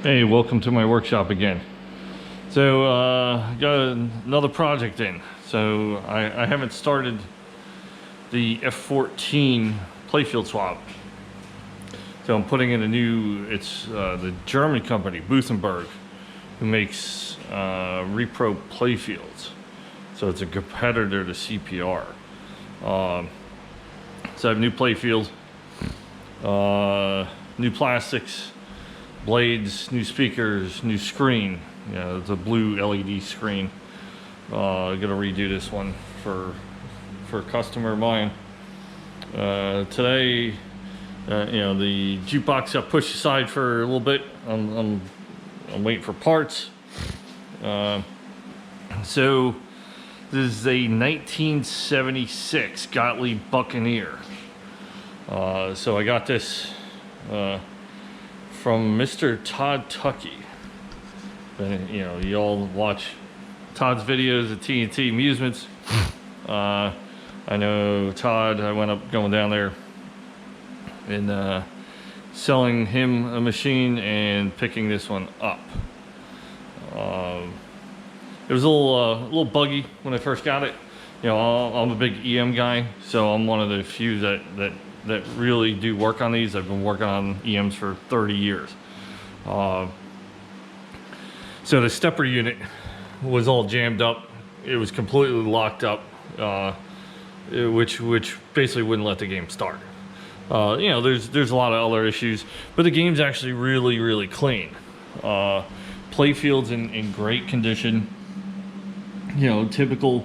Hey, welcome to my workshop again. So got another project in. So I haven't started the F14 playfield swap. So I'm putting in a new, it's the German company, Buccaneer, who makes repro playfields. So it's a competitor to CPR. So I have new playfield, new plastics, blades, new speakers, new screen. Yeah, it's a blue LED screen. I'm gonna redo this one for a customer of mine. Today, the jukebox got pushed aside for a little bit. I'm waiting for parts. So this is a 1976 Gottlieb Buccaneer. So I got this from Mr. Todd Tuckey. And, you all watch Todd's videos at TNT Amusements. I know Todd. I went up going down there and selling him a machine and picking this one up. It was a little buggy when I first got it. I'm a big EM guy, so I'm one of the few that really do work on these. I've been working on EMs for 30 years. So the stepper unit was all jammed up. It was completely locked up, which basically wouldn't let the game start. There's a lot of other issues, but the game's actually really clean. Playfield's in great condition. Typical,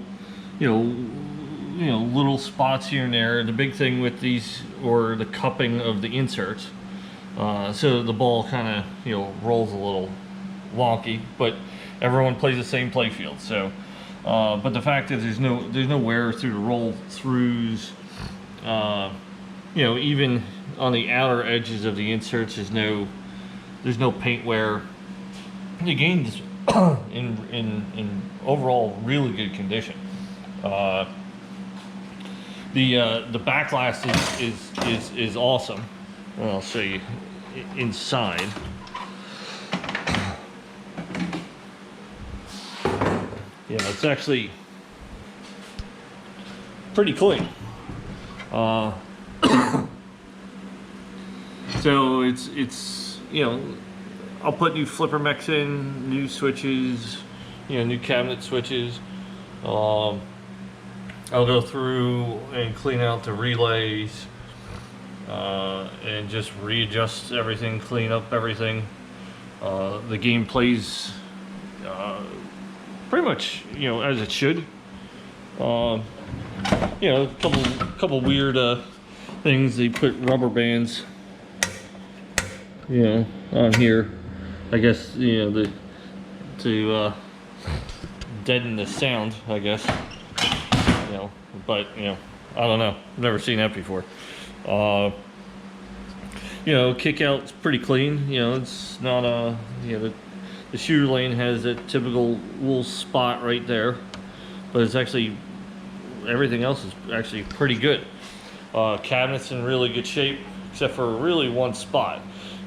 little spots here and there. The big thing with these, or the cupping of the inserts, so the ball kind of rolls a little wonky, but everyone plays the same playfield. So, but the fact is, there's no wear through the roll throughs. Even on the outer edges of the inserts, there's no paint wear. The game's in overall really good condition. The backlash is awesome. Well, I'll show you inside. It's actually pretty clean. So it's I'll put new flipper mechs in, new switches, new cabinet switches. I'll go through and clean out the relays and just readjust everything, clean up everything. The game plays pretty much as it should. A couple weird things. They put rubber bands on here, I guess, to deaden the sound, I guess. But I don't know. I've never seen that before. Kick out's pretty clean. It's not the shooter lane has that typical little spot right there, but it's actually, everything else is actually pretty good. Cabinet's in really good shape, except for really one spot.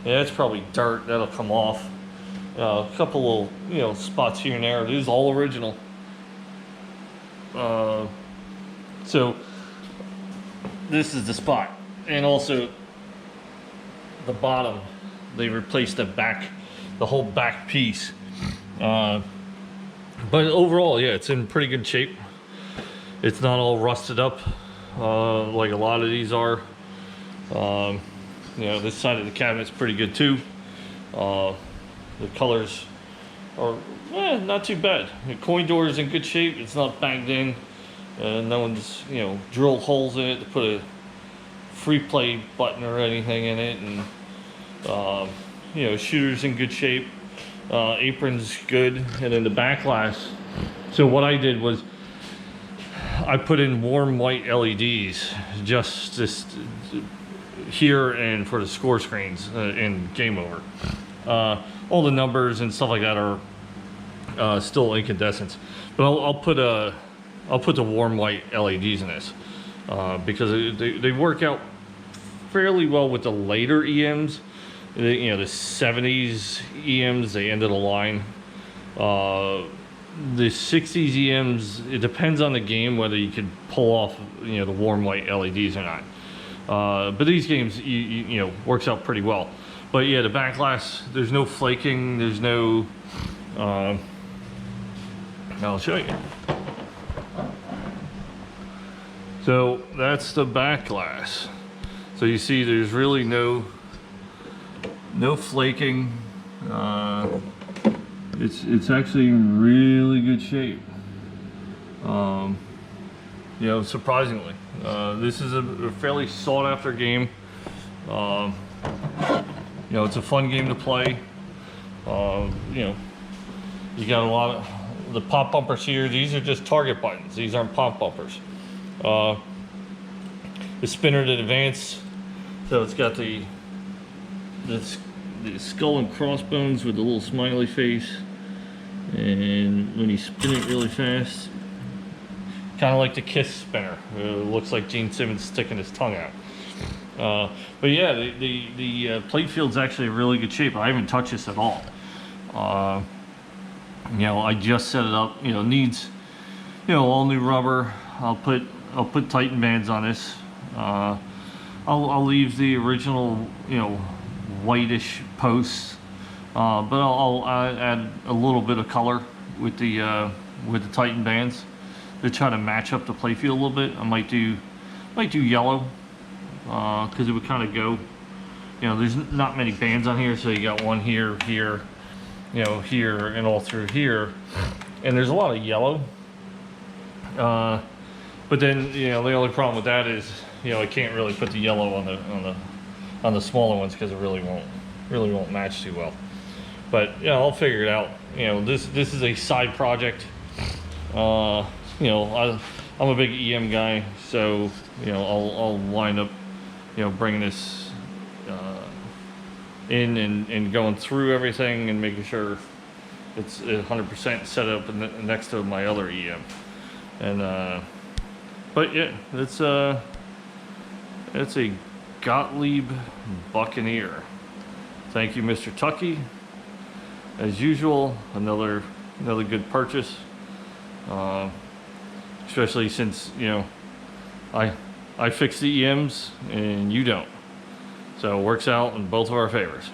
It's probably dirt that'll come off. A couple little spots here and there. It is all original. So this is the spot, and also the bottom. They replaced the whole back piece. But overall, it's in pretty good shape. It's not all rusted up like a lot of these are. This side of the cabinet's pretty good too. The colors are not too bad. The coin door is in good shape. It's not banged in. No one's drilled holes in it to put a free play button or anything in it. And shooter's in good shape. Apron's good, and then the backlash. So what I did was I put in warm white LEDs just this here and for the score screens in Game Over. All the numbers and stuff like that are still incandescents, but I'll put the warm white LEDs in this because they work out fairly well with the later EMs. You know, the 70s EMs, they ended the line. The 60s EMs, it depends on the game whether you could pull off, you know, the warm white LEDs or not. But these games, you know, works out pretty well. But yeah, the back glass, there's no flaking, there's no, I'll show you. So that's the back glass. So you see there's really no flaking. It's actually in really good shape. You know, surprisingly. This is a fairly sought after game. You know, it's a fun game to play. You know, you got a lot of the pop bumpers here. These are just target buttons. These aren't pop bumpers. The spinner to advance. So it's got the skull and crossbones with the little smiley face. And when you spin it really fast, kind of like the Kiss spinner. It looks like Gene Simmons sticking his tongue out. But yeah, the plate field's actually in really good shape. I haven't touched this at all. You know, I just set it up. You know, needs, you know, all new rubber. I'll put Titan bands on this. I'll leave the original, you know, whitish posts, but I'll add a little bit of color with the Titan bands to try to match up the playfield a little bit. I might do yellow because it would kind of go. You know, there's not many bands on here, so you got one here, here, you know, here, and all through here, and there's a lot of yellow. But then, you know, the only problem with that is, you know, I can't really put the yellow on the smaller ones because it really won't match too well. But yeah, I'll figure it out. You know, this is a side project. You know, I'm a big EM guy, so you know, I'll wind up, you know, bringing this in and going through everything and making sure it's 100% set up next to my other EM. And but yeah, it's a Gottlieb Buccaneer. Thank you, Mr. Tucky. As usual, another good purchase. Especially since, you know, I fix the EMs and you don't, so it works out in both of our favors.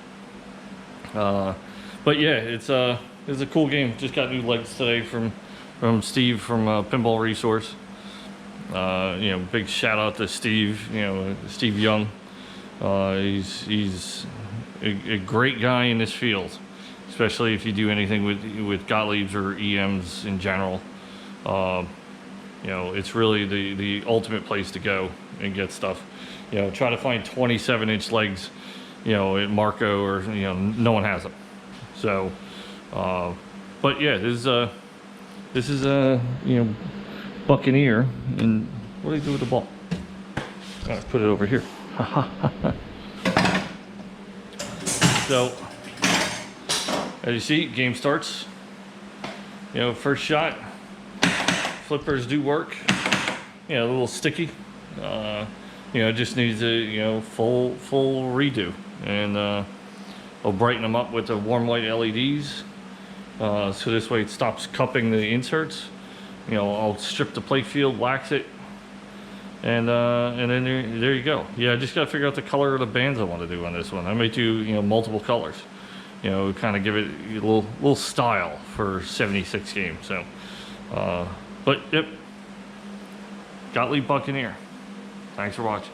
But yeah, it's a cool game. Just got new legs today from Steve from Pinball Resource. You know, big shout out to Steve. You know, Steve Young. He's a great guy in this field, especially if you do anything with Gottliebs or EMs in general. You know, it's really the ultimate place to go and get stuff. You know, try to find 27-inch legs, you know, at Marco, or, you know, no one has them. So, but yeah, this is a, you know, Buccaneer. And what do you do with the ball? I put it over here. So, as you see, game starts. You know, first shot. Flippers do work. You know, a little sticky. You know, it just needs a, you know, full redo, and I'll brighten them up with the warm white LEDs. So this way it stops cupping the inserts. You know, I'll strip the plate field, wax it, and then there you go. Yeah, I just gotta figure out the color of the bands I want to do on this one. I may do, you know, multiple colors. You know, kind of give it a little style for 76 games. So, but yep, Gottlieb Buccaneer. Thanks for watching.